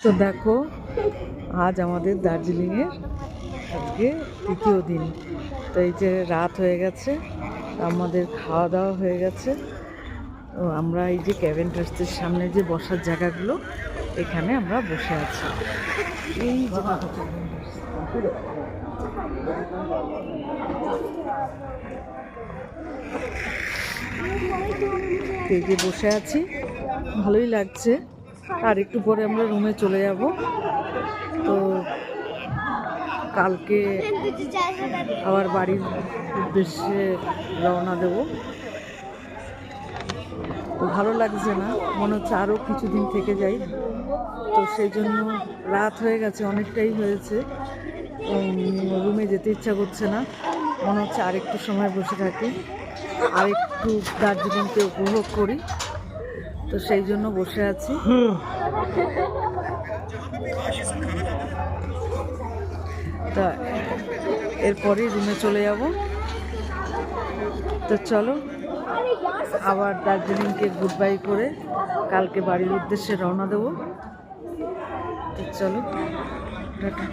তো দেখো, আজ আমাদের দার্জিলিংয়ের আজকে তৃতীয় দিন। তো এই যে রাত হয়ে গেছে, আমাদের খাওয়া দাওয়া হয়ে গেছে। তো আমরা এই যে ক্যাভেন ট্রাস্টের সামনে যে বসার জায়গাগুলো, এখানে আমরা বসে আছি। এই যে এই যে বসে আছি, ভালোই লাগছে। আর একটু পরে আমরা রুমে চলে যাব। তো কালকে আবার বাড়ির উদ্দেশ্যে রওনা দেব। তো ভালো লাগছে না, মনে হচ্ছে আরও কিছুদিন থেকে যাই। তো সেই জন্য রাত হয়ে গেছে, অনেকটাই হয়েছে, রুমে যেতে ইচ্ছা করছে না। মনে হচ্ছে আরেকটু সময় বসে থাকি, আরেকটু দার্জিলিংকে উপভোগ করি। তো সেই জন্য বসে আছি। তা এরপরেই রুমে চলে যাব। তো চলো, আবার দার্জিলিংকে গুড বাই করে কালকে বাড়ির উদ্দেশ্যে রওনা দেবো। তো চলো, টাটা।